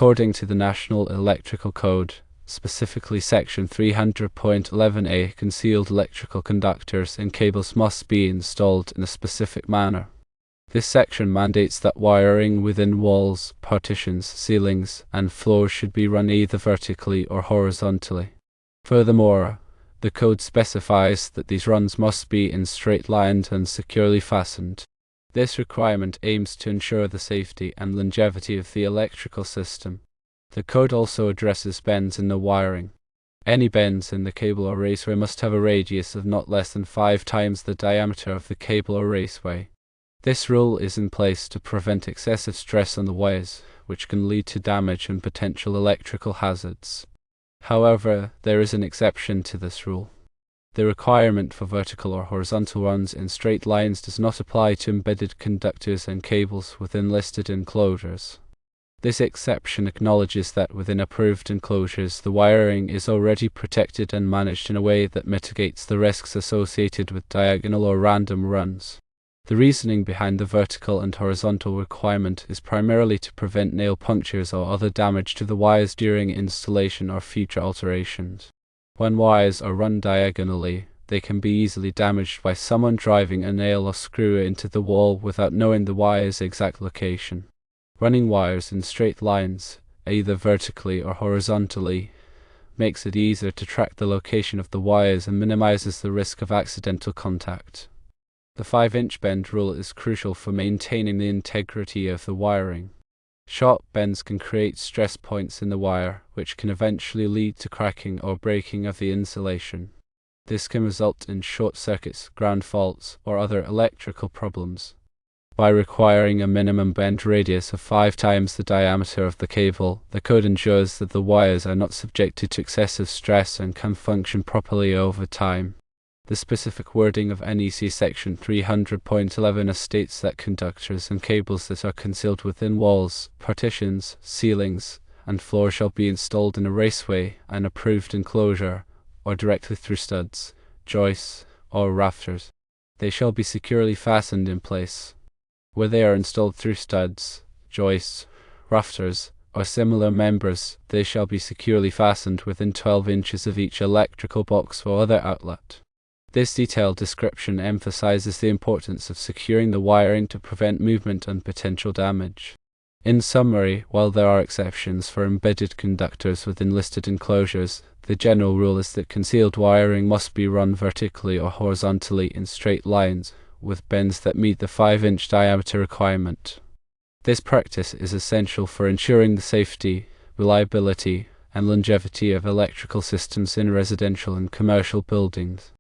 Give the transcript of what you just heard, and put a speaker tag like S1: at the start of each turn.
S1: According to the National Electrical Code, specifically Section 300.11a, concealed electrical conductors and cables must be installed in a specific manner. This section mandates that wiring within walls, partitions, ceilings, and floors should be run either vertically or horizontally. Furthermore, the code specifies that these runs must be in straight lines and securely fastened. This requirement aims to ensure the safety and longevity of the electrical system. The code also addresses bends in the wiring. Any bends in the cable or raceway must have a radius of not less than 5 times the diameter of the cable or raceway. This rule is in place to prevent excessive stress on the wires, which can lead to damage and potential electrical hazards. However, there is an exception to this rule. The requirement for vertical or horizontal runs in straight lines does not apply to embedded conductors and cables within listed enclosures. This exception acknowledges that within approved enclosures, the wiring is already protected and managed in a way that mitigates the risks associated with diagonal or random runs. The reasoning behind the vertical and horizontal requirement is primarily to prevent nail punctures or other damage to the wires during installation or future alterations. When wires are run diagonally, they can be easily damaged by someone driving a nail or screw into the wall without knowing the wire's exact location. Running wires in straight lines, either vertically or horizontally, makes it easier to track the location of the wires and minimizes the risk of accidental contact. The 5-inch bend rule is crucial for maintaining the integrity of the wiring. Sharp bends can create stress points in the wire, which can eventually lead to cracking or breaking of the insulation. This can result in short circuits, ground faults, or other electrical problems. By requiring a minimum bend radius of 5 times the diameter of the cable, the code ensures that the wires are not subjected to excessive stress and can function properly over time. The specific wording of NEC Section 300.11 states that conductors and cables that are concealed within walls, partitions, ceilings, and floors shall be installed in a raceway, an approved enclosure, or directly through studs, joists, or rafters. They shall be securely fastened in place. Where they are installed through studs, joists, rafters, or similar members, they shall be securely fastened within 12 inches of each electrical box or other outlet. This detailed description emphasizes the importance of securing the wiring to prevent movement and potential damage. In summary, while there are exceptions for embedded conductors within listed enclosures, the general rule is that concealed wiring must be run vertically or horizontally in straight lines, with bends that meet the 5-inch diameter requirement. This practice is essential for ensuring the safety, reliability, and longevity of electrical systems in residential and commercial buildings.